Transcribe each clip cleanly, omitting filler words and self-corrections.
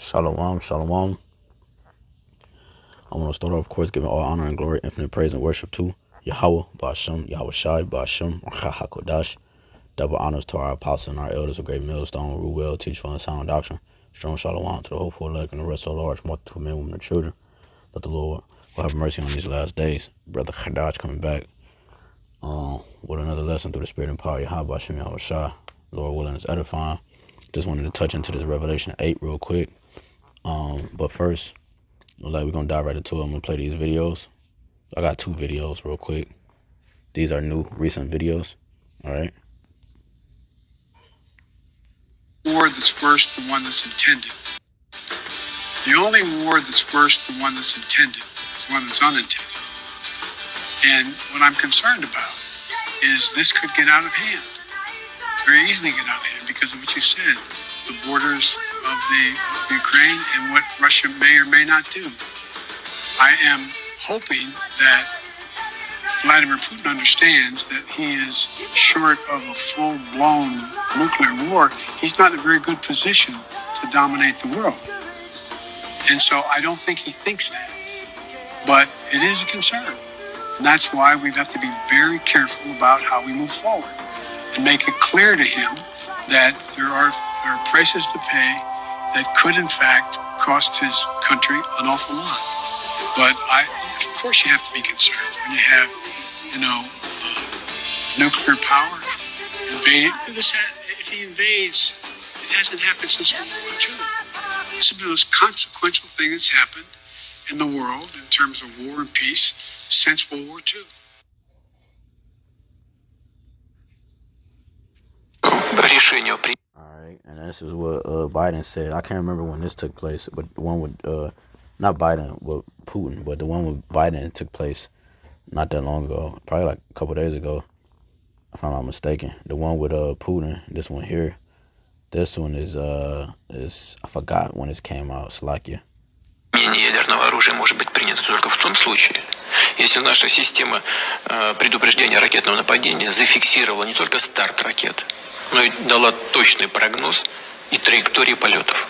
Shalom, shalom. I want to start off, of course, giving all honor and glory, infinite praise and worship to YAHAWAH, BAHASHAM, YAHAWASHI, BAHASHAM, HAQADASH. Double honors to our apostles and our elders, a great millstone, rule well, teach for sound doctrine. Strong shalom to the hopeful elect and the rest of the large multitude, men, women, and children. That the Lord will have mercy on these last days. Brother HAQADASH coming back with another lesson through the spirit and power. YAHAWASHI, YAHAWASHI. Lord willing, is edifying. Just wanted to touch into this Revelation 8 real quick. But first, we're going to dive right into it. I'm going to play these videos. I got 2 videos real quick. These are new, recent videos. All right. War that's worse than one that's intended. The only war that's worse than one that's intended is one that's unintended. And what I'm concerned about is this could get out of hand. Very easily get out of hand because of what you said. The borders of the Ukraine and what Russia may or may not do. I am hoping that Vladimir Putin understands that he is short of a full-blown nuclear war. He's not in a very good position to dominate the world. And so I don't think he thinks that. But it is a concern. And that's why we have to be very careful about how we move forward and make it clear to him that there are prices to pay that could, in fact, cost his country an awful lot. But of course you have to be concerned when you have, nuclear power invading. If he invades, it hasn't happened since World War II. This is the most consequential thing that's happened in the world in terms of war and peace since World War II. Alright, and this is what Biden said. I can't remember when this took place, but the one with not Biden, with Putin, but the one with Biden took place not that long ago, probably like a couple days ago, if I'm not mistaken. The one with Putin, this one here, this one is I forgot when this came out. Slovakia. Ядерного оружия может быть принято только в том случае, если наша система предупреждения ракетного нападения зафиксировала не только старт ракет, но и дала точный прогноз и траектории полетов,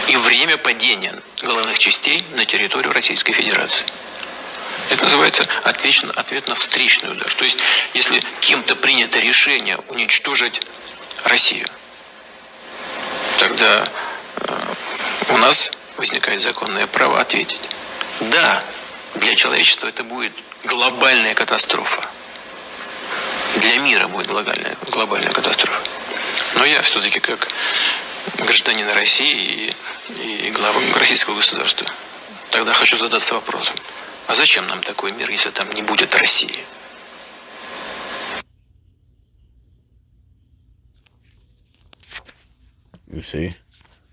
и время падения головных частей на территорию Российской Федерации. Это называется ответно-встречный удар. То есть, если кем-то принято решение уничтожить Россию, тогда у нас возникает законное право ответить. Да, для человечества это будет глобальная катастрофа. Для мира будет глобальная катастрофа. Но я все-таки как гражданин России и глава российского государства тогда хочу задаться вопросом. А зачем нам такой мир, если там не будет России? You see?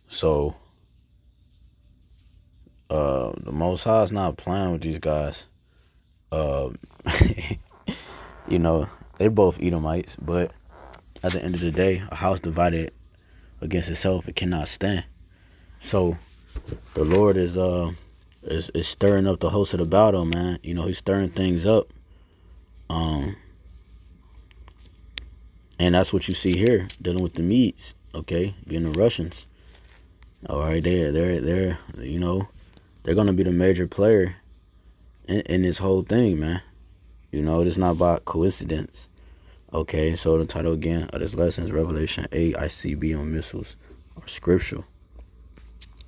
So, the Most High is not playing with these guys. They both Edomites, but at the end of the day, a house divided against itself, it cannot stand. So, the Lord is stirring up the host of the battle, man. He's stirring things up. And that's what you see here, dealing with the Medes, okay, being the Russians. All right, they're gonna be the major player in this whole thing, man. It's not by coincidence. Okay, so the title again of this lesson is Revelation 8, ICBM missiles are scriptural.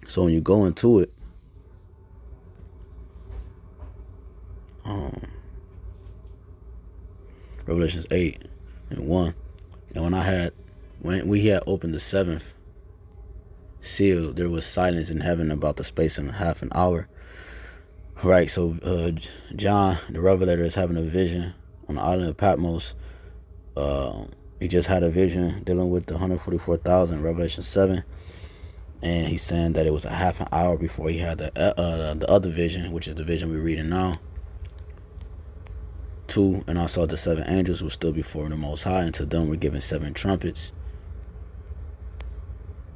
So when you go into it, Revelations 8 and 1, and when we had opened the 7th seal, there was silence in heaven about the space of half an hour. Right, so John, the Revelator, is having a vision on the island of Patmos. He just had a vision dealing with the 144,000, Revelation 7. And he's saying that it was a half an hour before he had the other vision, which is the vision we're reading now. 2, and I saw the 7 angels who stood before the Most High, and to them were given 7 trumpets.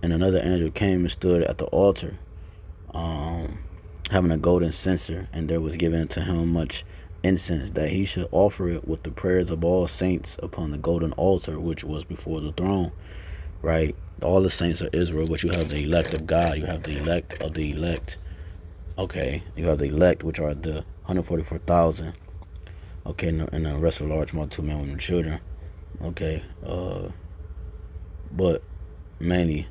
And another angel came and stood at the altar, having a golden censer, and there was given to him much incense, that he should offer it with the prayers of all saints upon the golden altar which was before the throne. right? All the saints are Israel, but you have the elect of God. You have the elect of the elect. Okay, you have the elect, which are the 144,000. Okay, and the rest of the large multitude, men, women, and children. Okay, but mainly,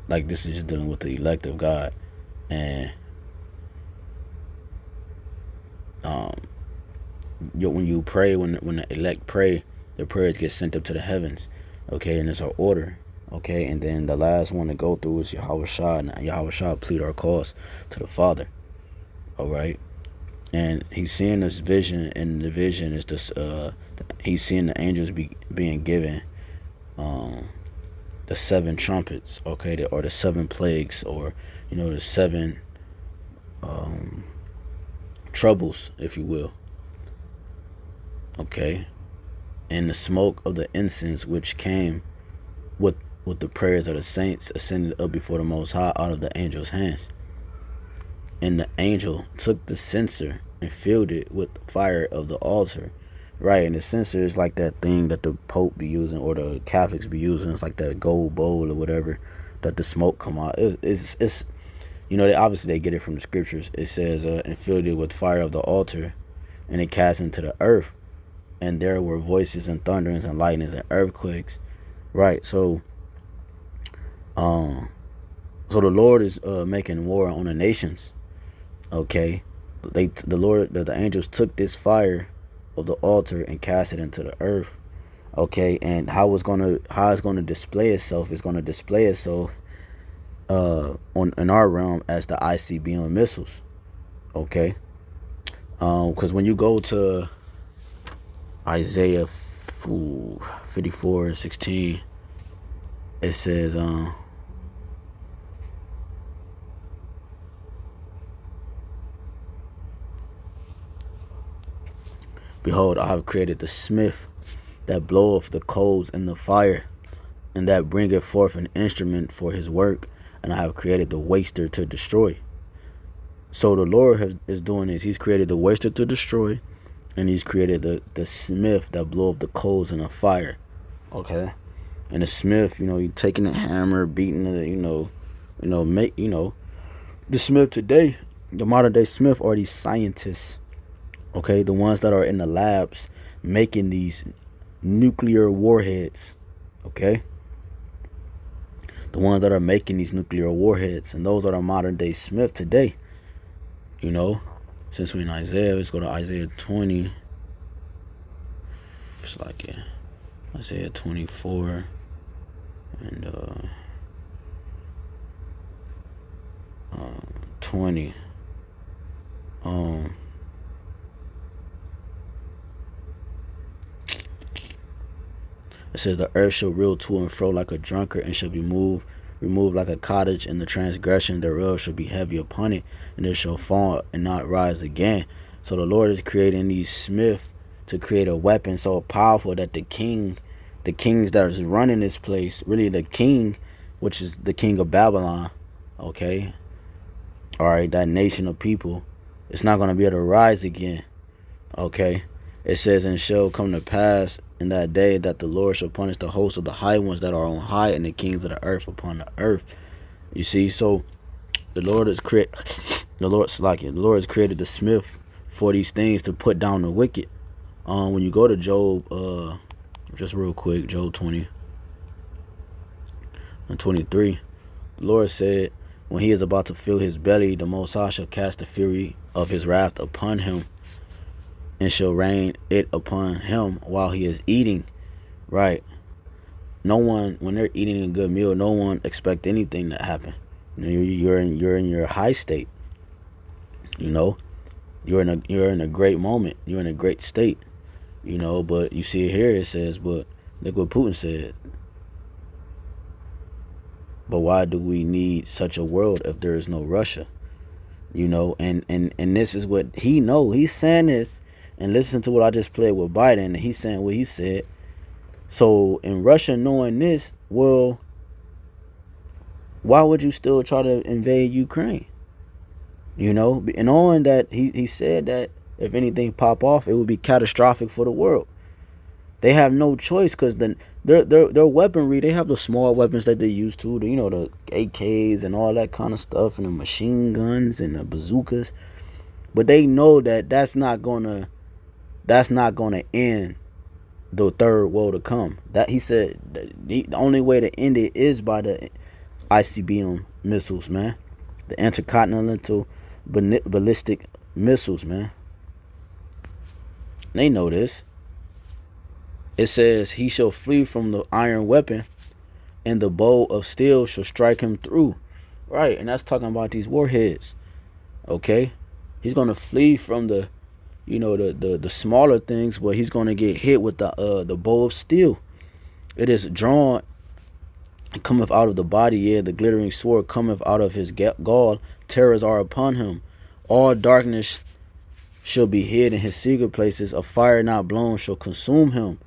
like this is just dealing with the elect of God, and when you pray, when the elect pray, their prayers get sent up to the heavens. Okay, and it's our order. Okay, and then the last one to go through is YAHAWASHI, and YAHAWASHI plead our cause to the Father. All right, and he's seeing this vision, and the vision is this. He's seeing the angels being given the 7 trumpets. Okay, or the 7 plagues, or the 7 troubles, if you will. Okay, and the smoke of the incense which came with the prayers of the saints ascended up before the Most High out of the angel's hands. And the angel took the censer and filled it with the fire of the altar. Right, and the censer is like that thing that the Pope be using, or the Catholics be using. It's like that gold bowl or whatever that the smoke come out. It's they obviously get it from the scriptures. It says, and filled it with fire of the altar, and it cast into the earth. And there were voices and thunderings and lightnings and earthquakes. Right, so the Lord is making war on the nations. Okay, the angels took this fire of the altar and cast it into the earth. Okay, and how it's gonna display itself is gonna display itself in our realm as the ICBM missiles. Okay, because when you go to Isaiah 54:16, it says, behold, I have created the smith that bloweth the coals in the fire, and that bringeth forth an instrument for his work, and I have created the waster to destroy. So the Lord is doing this. He's created the waster to destroy, and he's created the smith that blow up the coals in the fire. Okay, and the smith, he taking a hammer, beating the, the smith today, the modern day smith are these scientists. Okay, the ones that are in the labs making these nuclear warheads. Okay, the ones that are making these nuclear warheads, and those are the modern day smith today. Since we're in Isaiah, let's go to Isaiah 20. It's like Isaiah 24 and 20. It says, the earth shall reel to and fro like a drunkard, and shall be removed like a cottage, and the transgression thereof shall be heavy upon it, and it shall fall and not rise again. So the Lord is creating these smiths to create a weapon so powerful that the kings that is running this place, really the king, which is the king of Babylon, okay, all right, that nation of people, it's not going to be able to rise again. Okay, it says, and shall come to pass in that day that the Lord shall punish the hosts of the high ones that are on high, and the kings of the earth upon the earth. You see, so the Lord has created the smith for these things to put down the wicked. When you go to Job, just real quick, Job 20 and 23, the Lord said, when he is about to fill his belly, the Most High shall cast the fury of his wrath upon him, and shall rain it upon him while he is eating. Right. No one, when they're eating a good meal, no one expect anything to happen. You're in your high state. You're in a great moment. You're in a great state. But you see here it says, but look what Putin said. But why do we need such a world if there is no Russia? And this is what he knows. He's saying this. And listen to what I just played with Biden. And he's saying what he said. So in Russia knowing this, well, why would you still try to invade Ukraine? And knowing that he said that if anything pop off, it would be catastrophic for the world. They have no choice because then their weaponry, they have the small weapons that they use to, you know, the AKs and all that kind of stuff, and the machine guns and the bazookas. But they know that that's not gonna end the third world to come. That he said the only way to end it is by the ICBM missiles, man. The intercontinental ballistic missiles, man. They know this. It says he shall flee from the iron weapon, and the bow of steel shall strike him through. Right, and that's talking about these warheads. Okay, he's gonna flee from the, you know, the smaller things, but he's gonna get hit with the bow of steel. It is drawn and cometh out of the body, yea, the glittering sword cometh out of his gall. Terrors are upon him. All darkness shall be hid in his secret places. A fire not blown shall consume him.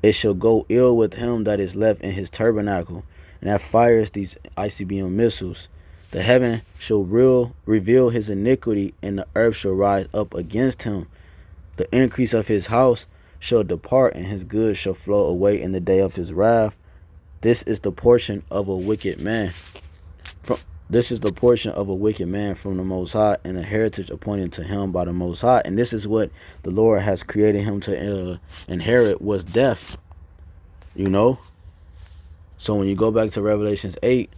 It shall go ill with him that is left in his tabernacle. And that fires these ICBM missiles. The heaven shall reveal his iniquity, and the earth shall rise up against him. The increase of his house shall depart, and his goods shall flow away in the day of his wrath. This is the portion of a wicked man. This is the portion of a wicked man from the Most High, and a heritage appointed to him by the Most High. And this is what the Lord has created him to inherit, was death. You know? So when you go back to Revelations 8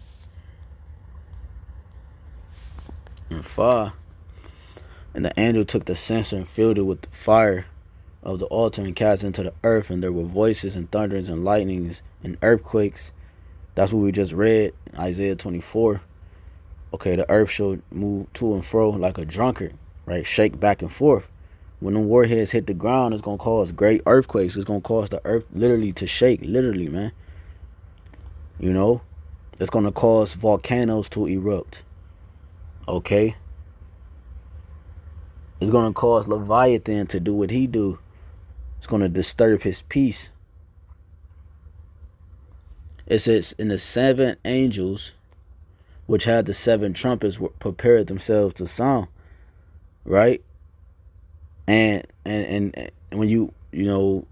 and 5, and the angel took the censer and filled it with the fire of the altar and cast it into the earth, and there were voices and thunderings and lightnings and earthquakes. That's what we just read, Isaiah 24. Okay, the earth shall move to and fro like a drunkard, right? Shake back and forth. When the warheads hit the ground, it's going to cause great earthquakes. It's going to cause the earth literally to shake, literally, man. You know? It's going to cause volcanoes to erupt. Okay? It's going to cause Leviathan to do what he do. It's going to disturb his peace. It says, in the 7 angels, which had the 7 trumpets, prepared themselves to sound, right? And when you know,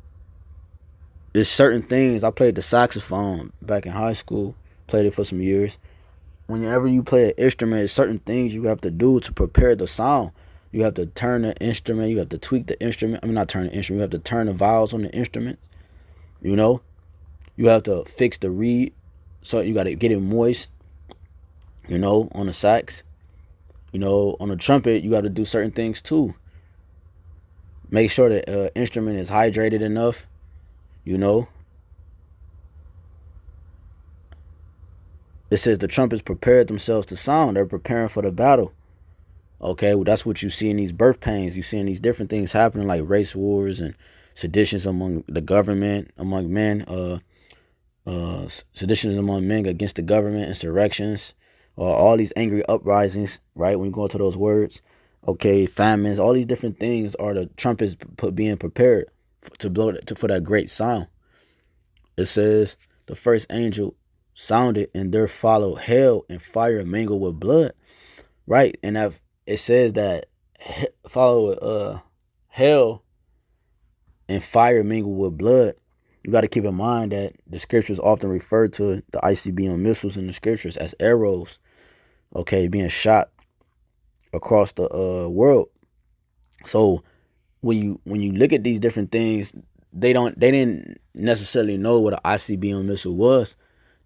there's certain things. I played the saxophone back in high school, played it for some years. Whenever you play an instrument, there's certain things you have to do to prepare the sound. You have to turn the instrument, you have to tweak the instrument. I mean, not turn the instrument, you have to turn the vowels on the instrument. You know, you have to fix the reed, so you got to get it moist. You know, on the sax, you know, on the trumpet, you got to do certain things too. Make sure the instrument is hydrated enough, you know. It says the trumpets prepared themselves to sound. They're preparing for the battle. Okay, well, that's what you see in these birth pains. You see in these different things happening, like race wars and seditions among the government, among men, seditions among men against the government, insurrections, all these angry uprisings, right? When you go into those words, okay, famines, all these different things are the trumpets being prepared to blow for that great sound. It says the first angel sounded, and there followed hail and fire mingled with blood, right? And it says that follow hail and fire mingled with blood. You got to keep in mind that the scriptures often refer to the ICBM missiles in the scriptures as arrows, okay, being shot across the world. So when you look at these different things, they didn't necessarily know what an ICBM missile was.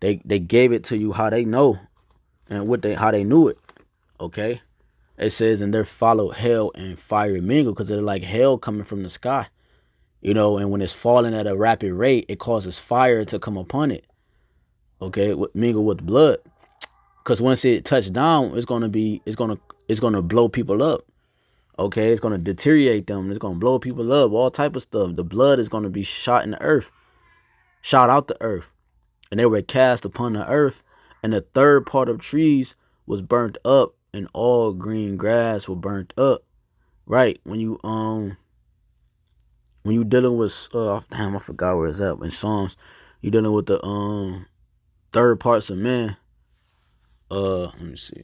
They gave it to you how they know and how they knew it. Okay, it says, and there followed hail and fire mingled, because they're like hail coming from the sky. You know, and when it's falling at a rapid rate, it causes fire to come upon it. Okay, mingle with blood, because once it touched down, it's gonna blow people up. Okay, it's gonna deteriorate them. It's gonna blow people up. All type of stuff. The blood is gonna be shot in the earth, shot out the earth, and they were cast upon the earth. And the third part of trees was burnt up, and all green grass were burnt up. Right, when you dealing with damn, I forgot where it's at in Psalms. You dealing with the third parts of man. Let me see.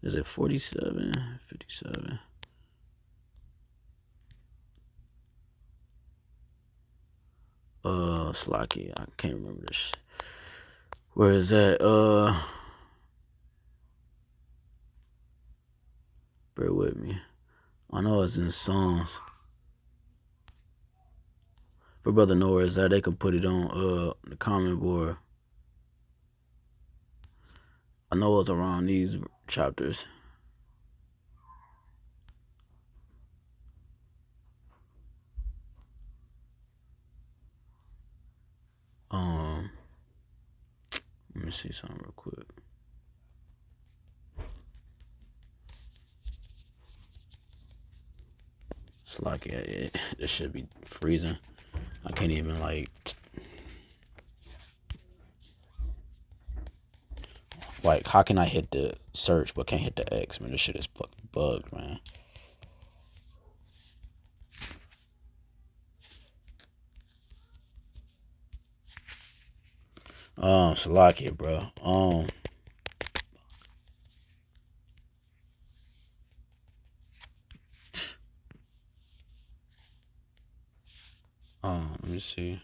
Is it 47, 57? Slocky. I can't remember this. Where is that? Bear with me. I know it's in Psalms. For brother know where it's at, they can put it on the comment board. I know it's around these chapters. Let me see something real quick. It's like it should be freezing. I can't even like how can I hit the search but can't hit the X, man? This shit is fucking bugged, man. Salakia, bro. Let me see.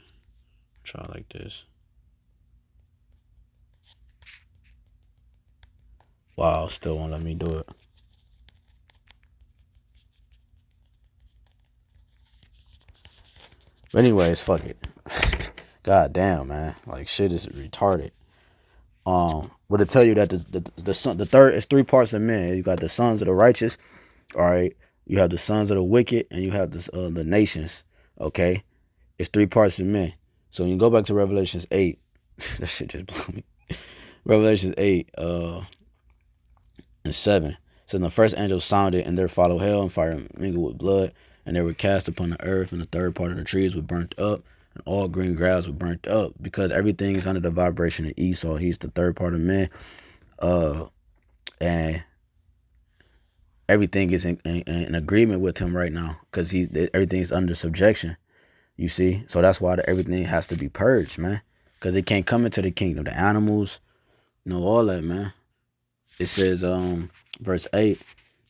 Try like this. Wow, still won't let me do it. But anyways, fuck it. God damn, man. Like, shit is retarded. But to tell you that the third is 3 parts of men. You got the sons of the righteous, all right. You have the sons of the wicked, and you have the nations. Okay, it's 3 parts of men. So when you go back to Revelations 8, that shit just blew me. Revelations 8, and 7 it says, the first angel sounded, and there followed hell and fire mingled with blood, and they were cast upon the earth, and the third part of the trees were burnt up, and all green grass were burnt up, because everything is under the vibration of Esau. He's the third part of man, and everything is in agreement with him right now, because everything is under subjection. You see, so that's why everything has to be purged, man, because it can't come into the kingdom. The animals, all that, man. It says, verse 8,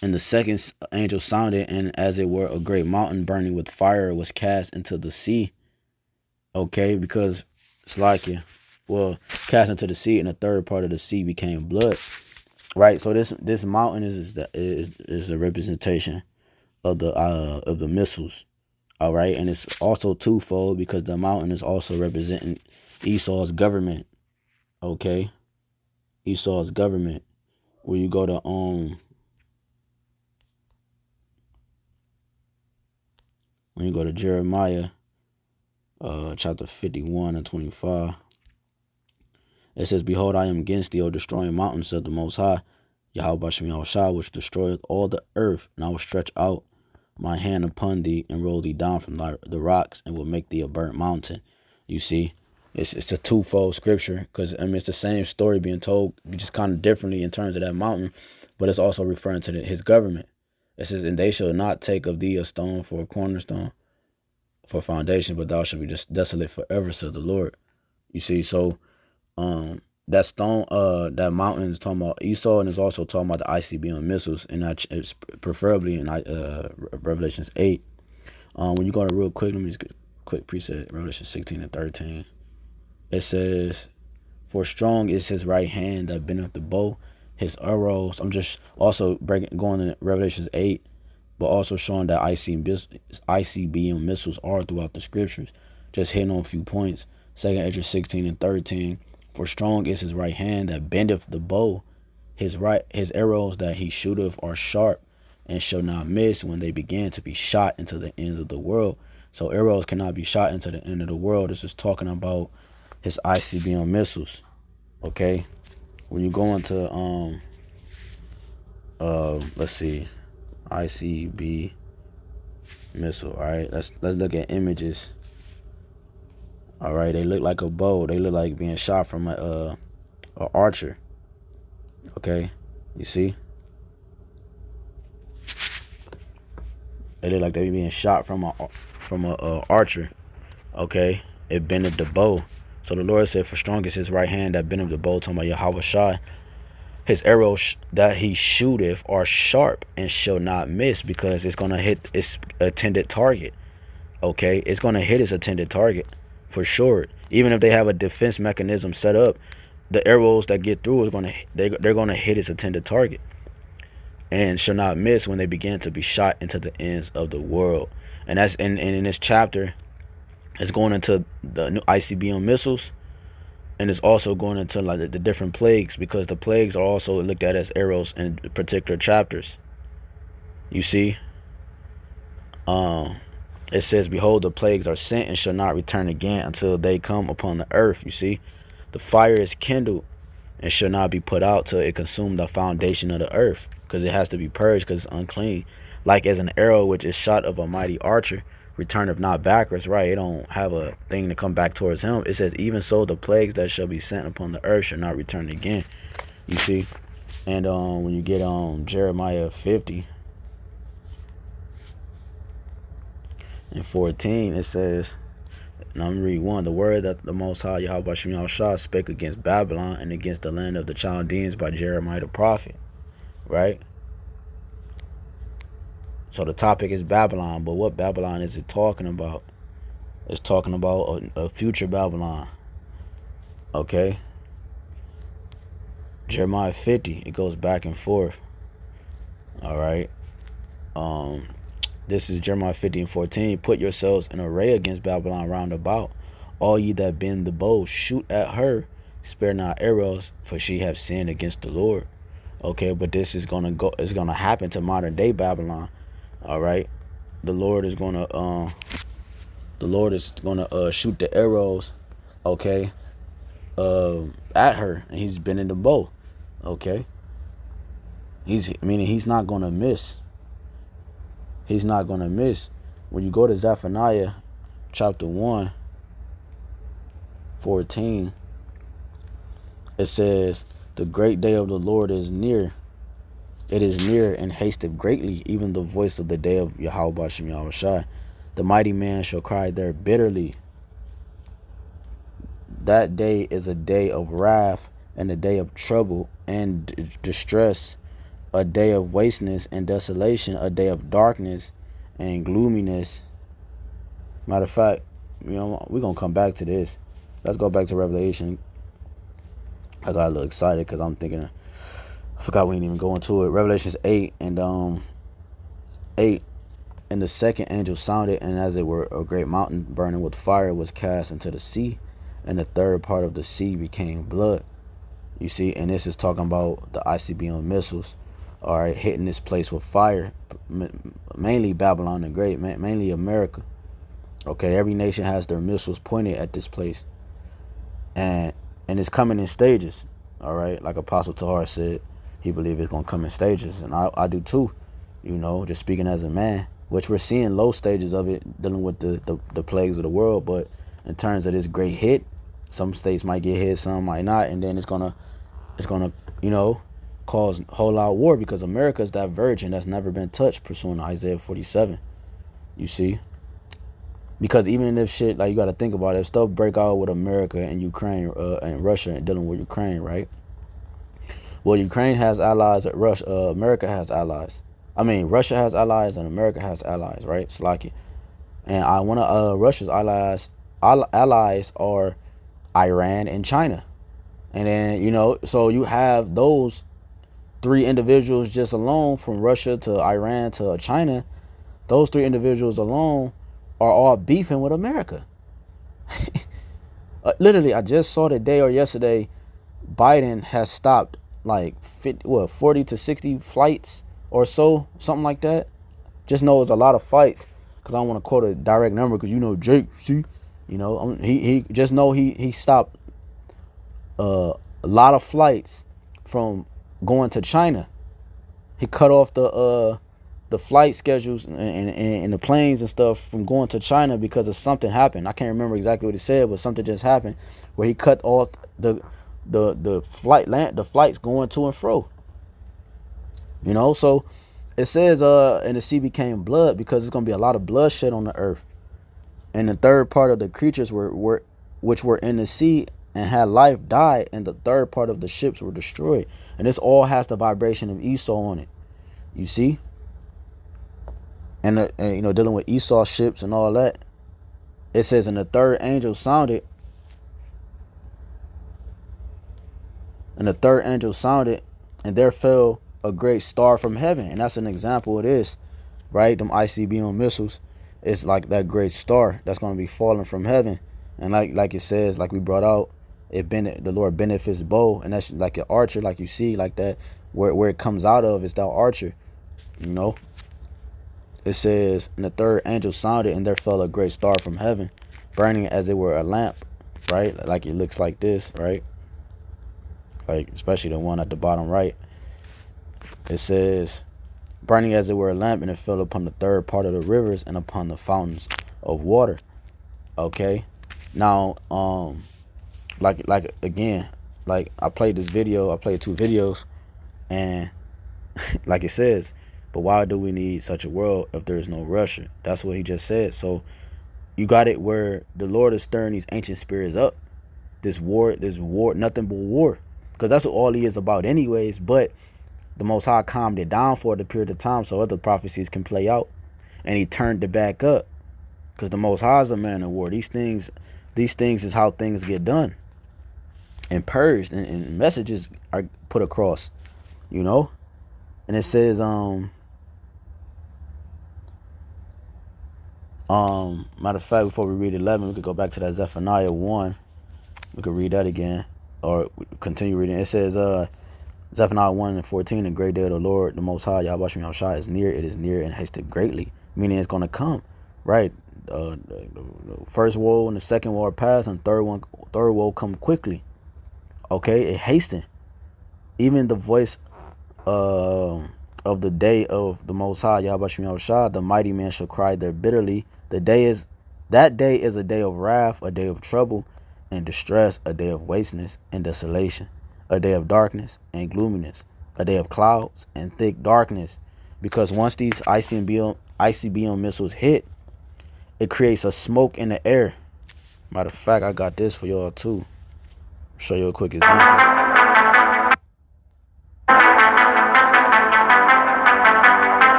and the second angel sounded, and as it were a great mountain burning with fire was cast into the sea. Okay, because it's like cast into the sea, and the third part of the sea became blood. Right, so this mountain is a representation of the missiles. All right, and it's also twofold, because the mountain is also representing Esau's government. Okay, Esau's government. Where you go to when you go to Jeremiah, chapter 51 and 25, it says, "Behold, I am against thee, O destroying mountain," said the Most High, YAHWASHI, which destroyeth all the earth, and I will stretch out my hand upon thee and roll thee down from the rocks, and will make thee a burnt mountain. You see, it's a twofold scripture, because I mean it's the same story being told, just kind of differently in terms of that mountain, but it's also referring to his government. It says, "And they shall not take of thee a stone for a cornerstone, for foundation, but thou shalt be desolate forever," said the Lord. You see, so that stone, that mountain is talking about Esau, and it's also talking about the ICBM missiles, and it's preferably in Revelations 8. When you go to real quick, let me just get a quick preset, Revelation 16 and 13. It says, "For strong is his right hand that bendeth the bow, his arrows." I'm just also going to Revelations 8, but also showing that ICBM missiles are throughout the scriptures. Just hitting on a few points. 2 Ezra 16 and 13. "For strong is his right hand that bendeth the bow, his arrows that he shooteth are sharp, and shall not miss when they begin to be shot into the ends of the world." So arrows cannot be shot into the end of the world. This is talking about his ICBM missiles. Okay, when you go into let's see, ICB missile. All right, let's look at images. All right, they look like a bow. They look like being shot from a archer. Okay, you see, they look like they being shot from a archer. Okay, it bended the bow. So the Lord said, "For strong is his right hand that bendeth the bow," talking about YAHWASHI. "His arrows that he shooteth are sharp and shall not miss," because it's gonna hit its intended target. Okay, it's gonna hit its intended target. for sure. Even if they have a defense mechanism set up, the arrows that get through is they're gonna hit its intended target, and shall not miss when they begin to be shot into the ends of the world. And that's in this chapter, it's going into the new ICBM missiles, and it's also going into like the different plagues, because the plagues are also looked at as arrows in particular chapters. You see, it says, behold, the plagues are sent and shall not return again until they come upon the earth. You see, the fire is kindled and shall not be put out till it consume the foundation of the earth, because it has to be purged, because it's unclean. Like as an arrow which is shot of a mighty archer, returneth not backwards, right? It don't have a thing to come back towards him. It says, even so the plagues that shall be sent upon the earth shall not return again. You see, and when you get Jeremiah 50 and 14, it says, and I'm going to read 1. The word that the Most High YAHWASHI spake against Babylon and against the land of the Chaldeans by Jeremiah the prophet. Right? So the topic is Babylon, but what Babylon is it talking about? It's talking about a future Babylon. Okay? Jeremiah 50, it goes back and forth. Alright? This is Jeremiah 50 and 14. Put yourselves in array against Babylon round about. All ye that bend the bow, shoot at her. Spare not arrows, for she have sinned against the Lord. Okay, but this is gonna happen to modern day Babylon. All right, the Lord is gonna shoot the arrows, okay, at her, and he's bending the bow. Okay, he's not gonna miss. He's not going to miss. When you go to Zephaniah chapter 1, 14, it says, the great day of the Lord is near. It is near and hasteth greatly, even the voice of the day of Yahawah. The mighty man shall cry there bitterly. That day is a day of wrath and a day of trouble and distress, a day of wasteness and desolation, a day of darkness and gloominess. Matter of fact, we're going to come back to this. Let's go back to Revelation. I got a little excited because I'm thinking, I forgot we didn't even go into it. Revelations 8 and 8. And the second angel sounded, and as it were a great mountain burning with fire was cast into the sea, and the third part of the sea became blood. You see, and this is talking about the ICBM missiles. All right, hitting this place with fire, mainly Babylon the Great, mainly America. Okay, every nation has their missiles pointed at this place, and it's coming in stages. All right, like Apostle Tahar said, he believed it's gonna come in stages, and I do too. You know, just speaking as a man, which we're seeing low stages of it, dealing with the plagues of the world. But in terms of this great hit, some states might get hit, some might not, and then it's gonna, cause whole out war, because America is that virgin that's never been touched, pursuing Isaiah 47. You see, because even if shit, like, you got to think about it, if stuff break out with America and Ukraine and Russia and dealing with Ukraine, right? Well, Ukraine has allies. America has allies. I mean, Russia has allies and America has allies, right? Slaki. And Russia's allies are Iran and China. And then, so you have those three individuals just alone, from Russia to Iran to China. Those three individuals alone are all beefing with America. Literally, I just saw today or yesterday, Biden has stopped like 40 to 60 flights or so, something like that. Just know it's a lot of fights, because I don't want to quote a direct number, because Jake, see, he just know he stopped a lot of flights from going to China. He cut off the flight schedules and the planes and stuff from going to China because of something happened. I can't remember exactly what he said, but something just happened where he cut off the flights going to and fro. So it says and the sea became blood, because it's gonna be a lot of bloodshed on the earth. And the third part of the creatures which were in the sea and had life died, and the third part of the ships were destroyed. And this all has the vibration of Esau on it. You see? And dealing with Esau ships and all that. It says, and the third angel sounded, and there fell a great star from heaven. And that's an example of this, right? Them ICBM missiles. It's like that great star that's going to be falling from heaven. And like it says, like we brought out, the Lord bendeth his bow, and that's like an archer, like you see, like that, where it comes out of is that archer, you know. It says, and the third angel sounded, and there fell a great star from heaven, burning as it were a lamp, right? Like it looks like this, right? Like especially the one at the bottom right. It says, burning as it were a lamp, and it fell upon the third part of the rivers and upon the fountains of water. Okay, now like again, like I played this video, I played 2 videos, and like it says, but why do we need such a world if there is no Russia? That's what he just said. So you got it where the Lord is stirring these ancient spirits up. This war, nothing but war, because that's what all he is about anyways. But the Most High calmed it down for the period of time so other prophecies can play out, and he turned it back up, because the Most High is a man of war. These things is how things get done and purged, and messages are put across, you know. And it says matter of fact, before we read 11, we could go back to that Zephaniah 1. We could read that again, or continue reading. It says Zephaniah 1:14, the great day of the Lord, the Most High, YAHAWASHI, is near. It is near and hasted greatly, meaning it's going to come, right? The first woe and the second woe are past, and third woe come quickly. Okay, it hastened. Even the voice of the day of the Most High, YAHAWASHI, the mighty man shall cry there bitterly. That day is a day of wrath, a day of trouble and distress, a day of wasteness and desolation, a day of darkness and gloominess, a day of clouds and thick darkness. Because once these ICBM missiles hit, it creates a smoke in the air. Matter of fact, I got this for y'all too. Show you a quick example.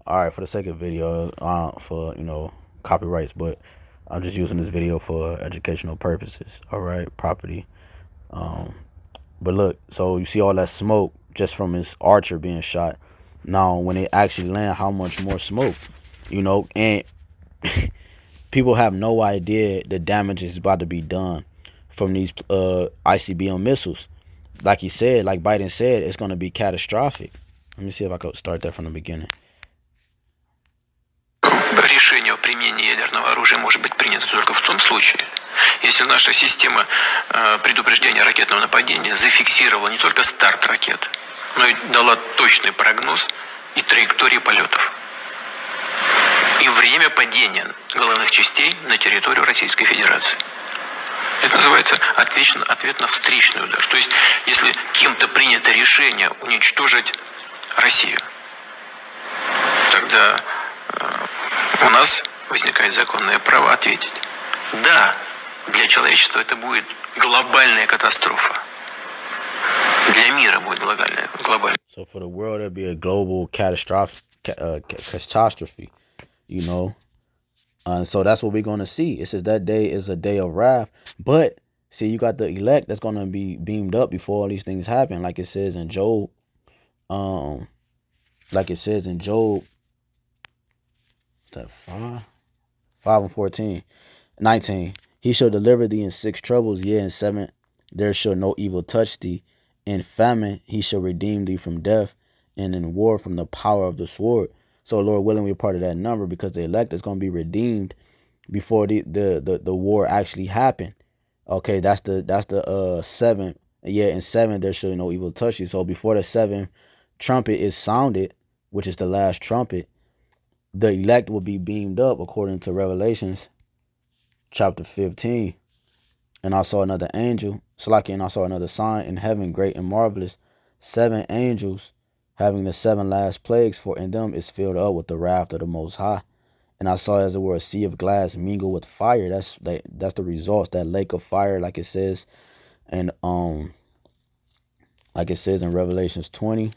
Alright, for the sake of video, for, you know, copyrights, but I'm just using this video for educational purposes. Alright, property. But look, so you see all that smoke just from his archer being shot. Now, when they actually land, how much more smoke, you know, and people have no idea the damage is about to be done from these ICBM missiles. Like he said, like Biden said, it's going to be catastrophic. Let me see if I could start that from the beginning. Решение о применении ядерного оружия может быть принято только в том случае, если наша система предупреждения ракетного нападения зафиксировала не только старт ракет, но и дала точный прогноз и траектории полетов, и время падения головных частей на территорию Российской Федерации. Это называется ответ на встречный удар. То есть, если кем-то принято решение уничтожить Россию, тогда у нас возникает законное право ответить. Да, для человечества это будет глобальная катастрофа. Для мира будет глобальная. So for the world, it'll be a global catastrophe, you know. So that's what we're going to see. It says that day is a day of wrath. But see, you got the elect that's going to be beamed up before all these things happen. Like it says in Job. Like it says in Job. What's that, 5:14, 19. He shall deliver thee in 6 troubles, yea, in 7 there shall no evil touch thee. In famine he shall redeem thee from death, and in war from the power of the sword. So Lord willing, we're part of that number, because the elect is going to be redeemed before the war actually happened. Okay, that's the 7th Yeah, in 7 there shall no evil touch you. So before the 7th trumpet is sounded, which is the last trumpet, the elect will be beamed up according to Revelations chapter 15. And I saw another angel, Salaki, and I saw another sign in heaven, great and marvelous, 7 angels having the 7 last plagues, for in them is filled up with the wrath of the Most High. And I saw as it were a sea of glass mingled with fire. That's the results, that lake of fire, like it says, and like it says in Revelations 20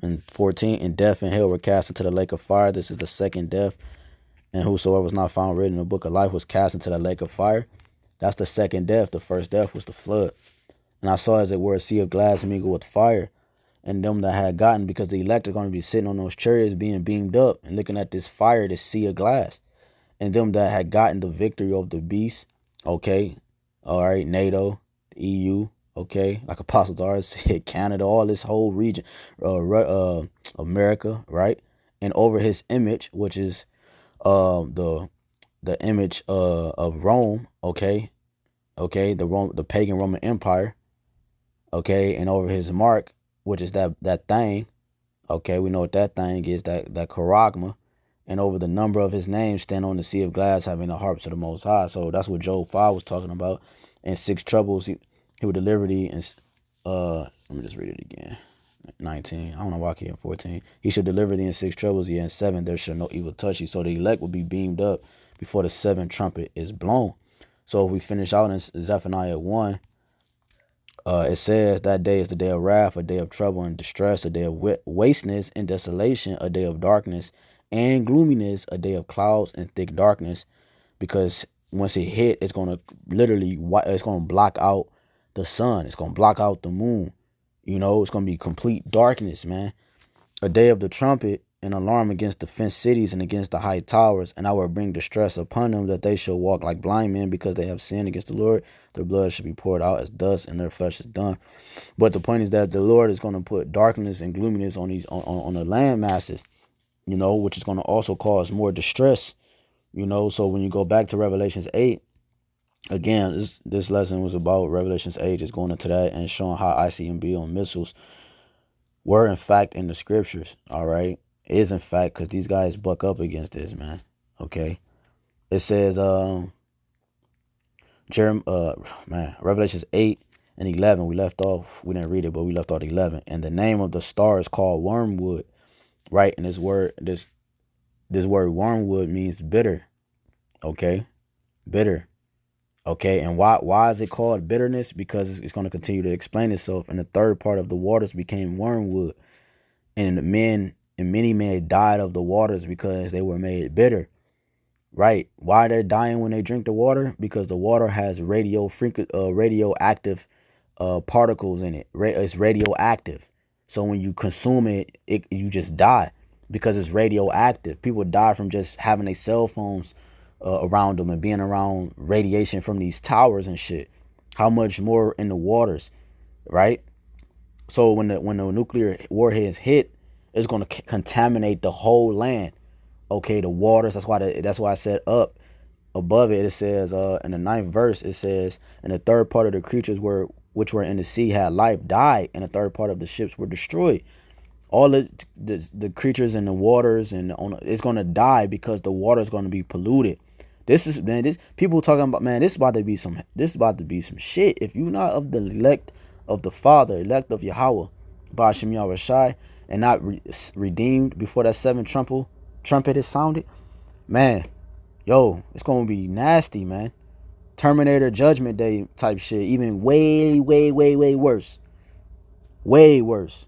and 14, and death and hell were cast into the lake of fire. This is the second death. And whosoever was not found written in the book of life was cast into the lake of fire. That's the second death. The first death was the flood. And I saw as it were a sea of glass mingled with fire. And them that had gotten, because the elect are going to be sitting on those chariots being beamed up and looking at this fire, this sea of glass. And them that had gotten the victory of the beast, okay, all right, NATO, EU, okay, like Apostles are said, Canada, all this whole region, America, right, and over his image, which is the image of Rome, okay, the pagan Roman Empire, okay, and over his mark, which is that thing, okay, we know what that thing is, that charagma. And over the number of his names stand on the sea of glass, having the harps of the Most High. So that's what Job 5 was talking about. And 6 troubles, he would deliver thee. And let me just read it again. 19. I don't know why I keep in 14. He should deliver thee in 6 troubles. Yeah, in 7 there shall no evil touch you. So the elect will be beamed up before the 7th trumpet is blown. So if we finish out in Zephaniah 1, it says that day is the day of wrath, a day of trouble and distress, a day of wasteness and desolation, a day of darkness and gloominess, a day of clouds and thick darkness, because once it hit, it's going to literally, it's going to block out the sun. It's going to block out the moon. You know, it's going to be complete darkness, man. A day of the trumpet, an alarm against the fenced cities and against the high towers, and I will bring distress upon them, that they shall walk like blind men, because they have sinned against the Lord. Their blood should be poured out as dust, and their flesh is done. But the point is that the Lord is going to put darkness and gloominess on these on the land masses, you know, which is going to also cause more distress, you know. So when you go back to Revelations 8, again, this lesson was about Revelations 8, just going into that and showing how ICBM missiles were in fact in the scriptures, all right? Is in fact, because these guys buck up against this, man. Okay. It says Revelations 8 and 11. We left off, we didn't read it, but we left off 11. And the name of the star is called wormwood, right? And this word wormwood means bitter. Okay. Bitter. Okay. And why is it called bitterness? Because it's going to continue to explain itself. And the third part of the waters became wormwood. And many men died of the waters because they were made bitter. Right. Why they're dying when they drink the water? Because the water has radioactive particles in it. It's radioactive. So when you consume it, you just die because it's radioactive. People die from just having their cell phones around them and being around radiation from these towers and shit. How much more in the waters, right? So when the nuclear warheads hit, it's going to contaminate the whole land. Okay, the waters. That's why I said up above it. It says in the 9th verse, it says, and the third part of the creatures which were in the sea had life died, and the third part of the ships were destroyed. All the creatures in the waters and it's going to die because the water is going to be polluted. This people talking about, man, this is about to be some shit. If you're not of the elect of the Father, elect of YAHAWAH, BAHASHAM YAHWASHI, and not redeemed before that 7th trumpet is sounded, man, yo, it's gonna be nasty, man. Terminator Judgment Day type shit. Even way worse. Way worse.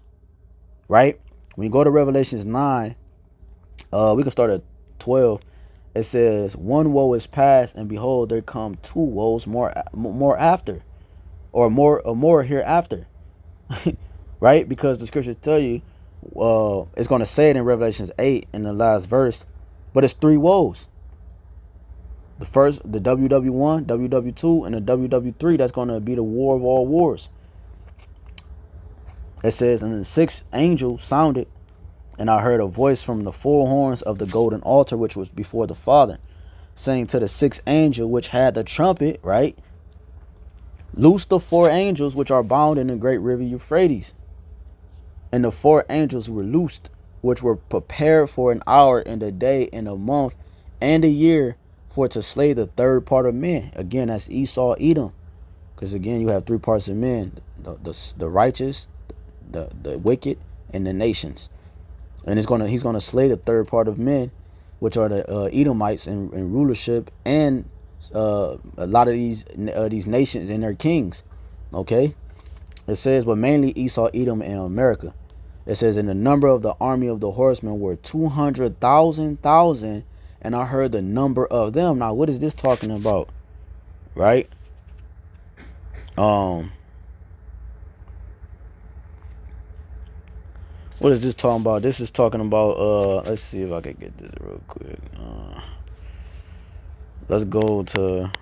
Right? When you go to Revelations 9, we can start at 12. It says, one woe is past, and behold, there come 2 woes more after, or more hereafter. Right? Because the scriptures tell you, it's going to say it in Revelations 8 in the last verse, but it's 3 woes. The first, the WW1, WW2, and the WW3, that's going to be the war of all wars. It says, and the 6th angel sounded, and I heard a voice from the 4 horns of the golden altar, which was before the Father, saying to the 6th angel, which had the trumpet, right? Loose the 4 angels which are bound in the great river Euphrates. And the 4 angels were loosed, which were prepared for an hour and a day and a month and a year for to slay the third part of men. Again, that's Esau, Edom. Because again, you have 3 parts of men: the righteous, the wicked, and the nations. And he's gonna slay the third part of men, which are the Edomites in rulership, and a lot of these nations and their kings. Okay, it says, but mainly Esau, Edom, and America. It says, and the number of the army of the horsemen were 200,000, and I heard the number of them. Now, what is this talking about? Right? What is this talking about? This is talking about let's see if I can get this real quick. Let's go to,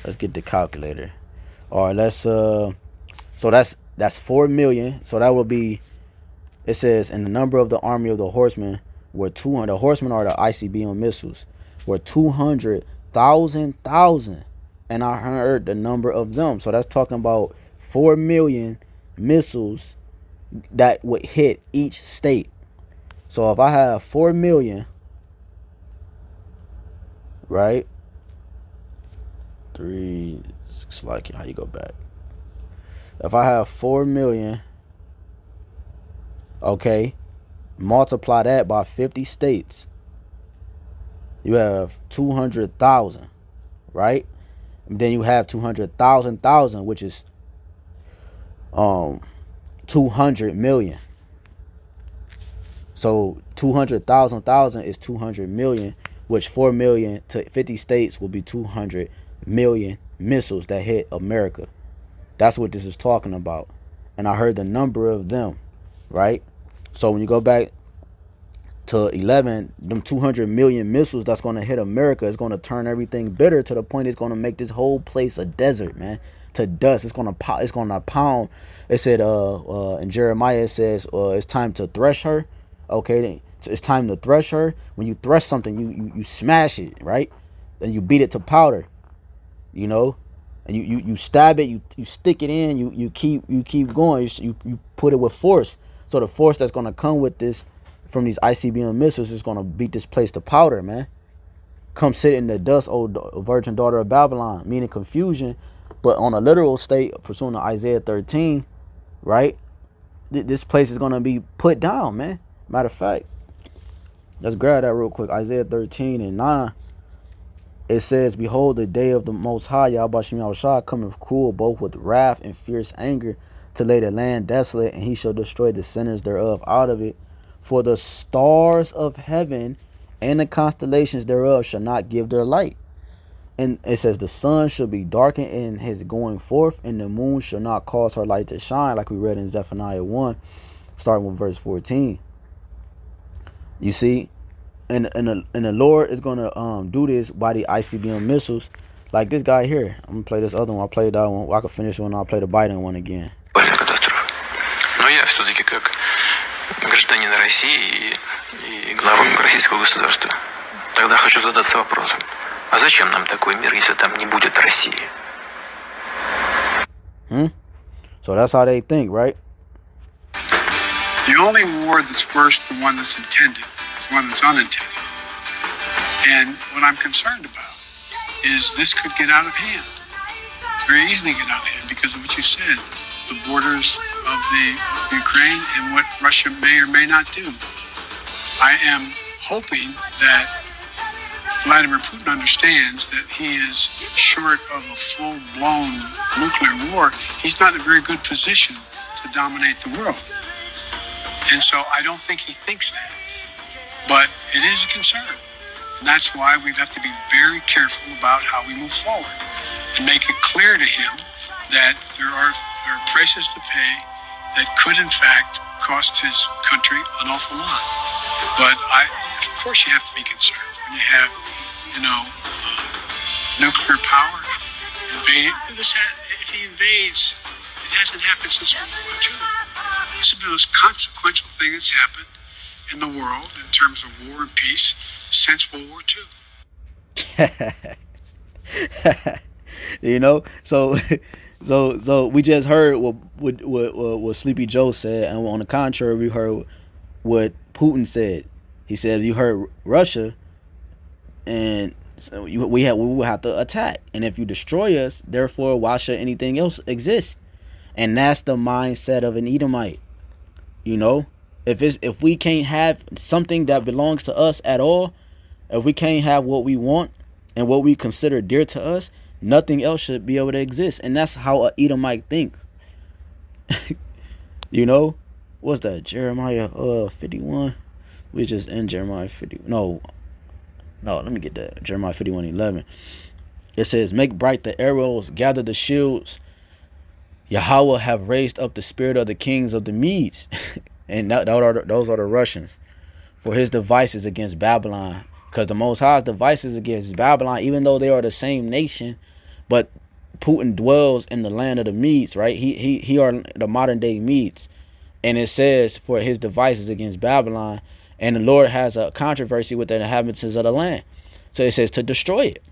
let's get the calculator. All right, let's so that's 4 million. So that will be, it says, and the number of the army of the horsemen were 200. The horsemen are the ICBM missiles, were 200,000, and I heard the number of them. So that's talking about 4 million missiles that would hit each state. So if I have 4 million, right? 3, 6, like how you go back. If I have 4 million, okay, multiply that by 50 states, you have 200,000, right? And then you have 200,000, which is 200 million. So 200,000 is 200 million, which 4 million to 50 states will be 200 million missiles that hit America. That's what this is talking about. And I heard the number of them, right? So when you go back to 11, them 200 million missiles that's going to hit America is going to turn everything bitter to the point it's going to make this whole place a desert, man, to dust. It's going to pound. It said in Jeremiah, it says it's time to thresh her. Okay, it's time to thresh her. When you thresh something, you smash it, right? Then you beat it to powder, you know, and you stab it, you stick it in, you keep going, you put it with force. So the force that's gonna come with this from these ICBM missiles is gonna beat this place to powder, man. Come sit in the dust, old virgin daughter of Babylon, meaning confusion. But on a literal state, pursuing Isaiah 13, right? This place is gonna be put down, man. Matter of fact, let's grab that real quick. Isaiah 13 and 9. It says, behold, the day of the Most High, YAHWAH, cometh cruel, both with wrath and fierce anger, to lay the land desolate, and he shall destroy the sinners thereof out of it. For the stars of heaven and the constellations thereof shall not give their light. And it says, the sun shall be darkened in his going forth, and the moon shall not cause her light to shine, like we read in Zephaniah 1, starting with verse 14. You see? And the Lord is gonna do this by the ICBM missiles, like this guy here. I'm gonna play this other one. I played that one. I can finish one. I'll play the Biden one again. Но я все-таки как гражданин России и глава российского государства тогда хочу задаться вопросом: а зачем нам такой мир, если там не будет России? So that's how they think, right? The only war that's worse than one that's intended is one that's unintended. And what I'm concerned about is this could get out of hand, very easily get out of hand, because of what you said, the borders of the Ukraine and what Russia may or may not do. I am hoping that Vladimir Putin understands that he is short of a full-blown nuclear war. He's not in a very good position to dominate the world. And so I don't think he thinks that. But it is a concern. And that's why we have to be very careful about how we move forward and make it clear to him that there are prices to pay that could, in fact, cost his country an awful lot. But of course, you have to be concerned when you have, nuclear power invading. If he invades, it hasn't happened since World War II. This is the most consequential thing that's happened in the world in terms of war and peace since World War II. You know, so so we just heard what Sleepy Joe said, and on the contrary, we heard what Putin said. He said you heard Russia, and so we will have to attack, and if you destroy us, therefore why should anything else exist? And that's the mindset of an Edomite. You know, if we can't have something that belongs to us at all, if we can't have what we want and what we consider dear to us, nothing else should be able to exist. And that's how a Edomite thinks. You know, what's that? Jeremiah 51. We just in Jeremiah 50. No, let me get that. Jeremiah 51:11. It says, "Make bright the arrows, gather the shields. Yahawah have raised up the spirit of the kings of the Medes." And those are the Russians. "For his devices against Babylon." Because the Most High's devices against Babylon, even though they are the same nation, but Putin dwells in the land of the Medes, right? He are the modern day Medes. And it says, for his devices against Babylon, and the Lord has a controversy with the inhabitants of the land. So it says to destroy it.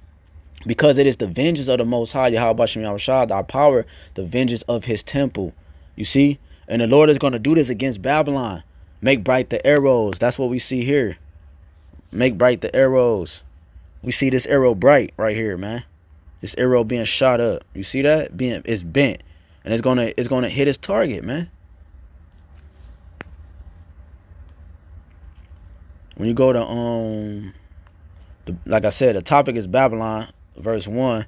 Because it is the vengeance of the Most High, YAHWASHI, our power, the vengeance of his temple. You see? And the Lord is going to do this against Babylon. Make bright the arrows. That's what we see here. Make bright the arrows. We see this arrow bright right here, man. This arrow being shot up. You see that? It's bent. And it's gonna hit its target, man. When you go to like I said, the topic is Babylon, verse 1.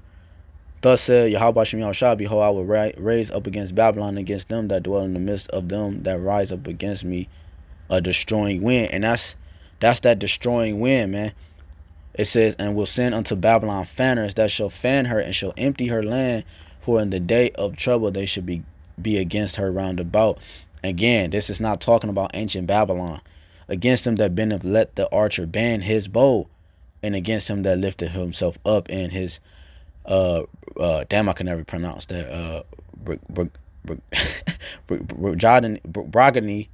Thus said Yahawah, behold, I will raise up against Babylon, against them that dwell in the midst of them that rise up against me, a destroying wind. And that's that destroying wind, man. It says, and will send unto Babylon fanners that shall fan her and shall empty her land, for in the day of trouble they should be against her round about. Again, this is not talking about ancient Babylon. Against him that bendeth let the archer bend his bow, and against him that lifted himself up in his damn, I can never pronounce that, Bragani,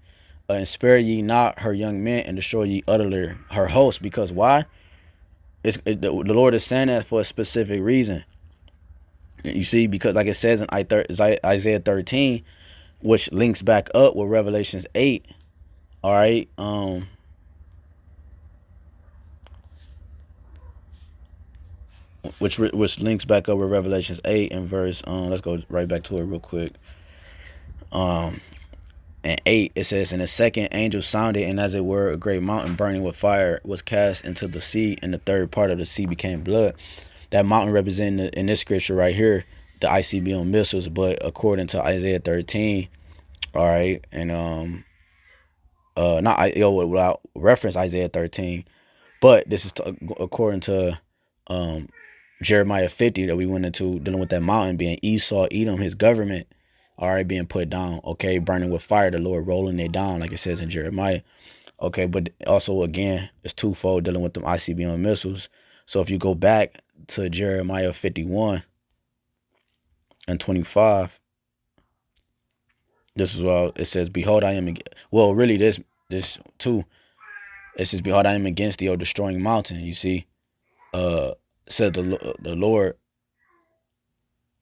and spare ye not her young men, and destroy ye utterly her host. Because why? The Lord is saying that for a specific reason. You see, because like it says in Isaiah 13, which links back up with Revelations 8. All right. Which links back up with Revelations 8 and verse, let's go right back to it real quick. And 8, it says, and the second angel sounded, and as it were, a great mountain burning with fire was cast into the sea, and the third part of the sea became blood. That mountain represented in this scripture right here the ICBM missiles, but according to Isaiah 13, all right, and without reference Isaiah 13, but this is according to Jeremiah 50 that we went into, dealing with that mountain being Esau, Edom, his government, all right, being put down, okay, burning with fire, the Lord rolling it down, like it says in Jeremiah, okay, but also, again, it's twofold, dealing with them ICBM missiles. So if you go back to Jeremiah 51 and 25, this is what it says, behold, I am, well, really, this too, it says, behold, I am against thee, O destroying mountain, you see, said the Lord,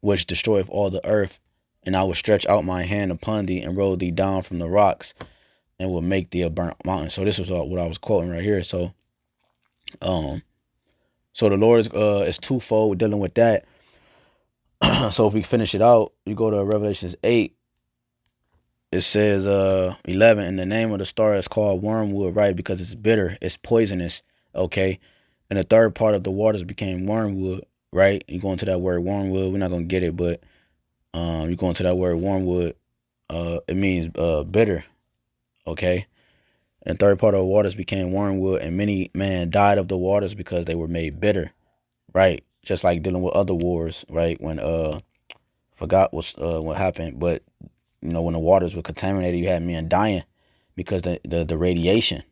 which destroyeth all the earth, and I will stretch out my hand upon thee and roll thee down from the rocks, and will make thee a burnt mountain. So this was what I was quoting right here. So, so the Lord is twofold dealing with that. So if we finish it out, you go to Revelations 8. It says 11, and the name of the star is called wormwood, right? Because it's bitter, it's poisonous, okay? And the third part of the waters became wormwood, right? You go into that word wormwood, we're not gonna get it, but you go into that word wormwood, it means bitter, okay? And third part of the waters became wormwood, and many men died of the waters because they were made bitter, right? Just like dealing with other wars, right? When forgot what happened, but you know, when the waters were contaminated, you had men dying because the radiation.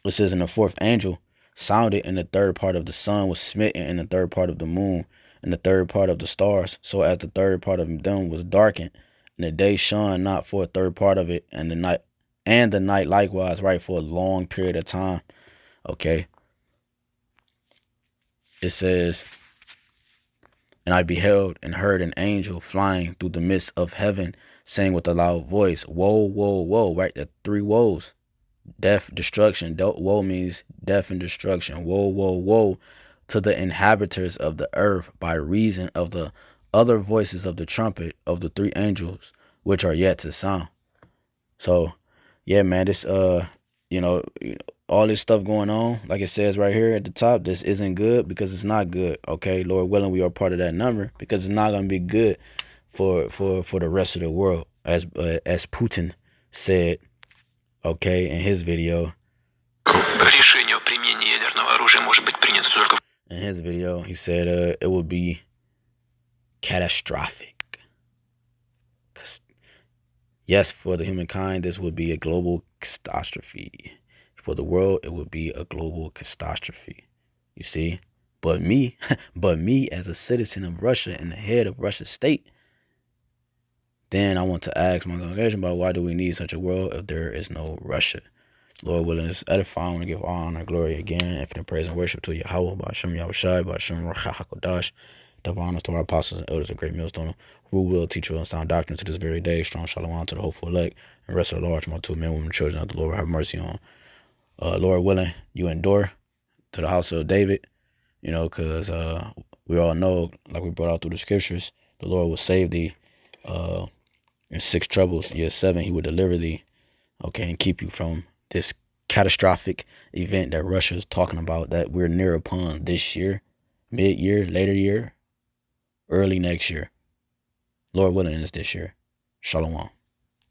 It says, in the fourth angel sounded, and the third part of the sun was smitten, and the third part of the moon, and the third part of the stars, so as the third part of them was darkened, and the day shone not for a third part of it, and the night likewise, right, for a long period of time. Okay. It says, And I beheld and heard an angel flying through the midst of heaven, saying with a loud voice, woe, woe, woe, right? There 3 woes. Death, destruction. Woe means death and destruction. Woe, woe, woe to the inhabitants of the earth by reason of the other voices of the trumpet of the 3 angels, which are yet to sound. So, yeah, man, this, you know, all this stuff going on, like it says right here at the top, this isn't good because it's not good. Okay, Lord willing, we are part of that number because it's not going to be good for the rest of the world, as Putin said, okay, in his video. Решение о применении ядерного оружия может быть принято только. In his video, he said it would be catastrophic. Yes, for the humankind, this would be a global catastrophe. For the world, it would be a global catastrophe. You see? But me as a citizen of Russia and the head of Russia's state, then I want to ask my congregation about why do we need such a world if there is no Russia? Lord willing, it's edifying. I want to give all honor and glory again, infinite praise and worship to YAHWAH, BAHASHAM, YAHAWASHI, BAHASHAM, HAQADASH. Double honors to our apostles and elders of great millstone, who will teach you on sound doctrine to this very day. Strong shalom to the hopeful elect, and rest of the large multitude of men, women, children of the Lord have mercy on. Lord willing, you endure to the house of David, you know, because we all know, like we brought out through the scriptures, the Lord will save thee in 6 troubles. Year 7, he will deliver thee, okay, and keep you from this catastrophic event that Russia is talking about that we're near upon this year, mid-year, later year, early next year. Lord willing, it's this year. Shalom.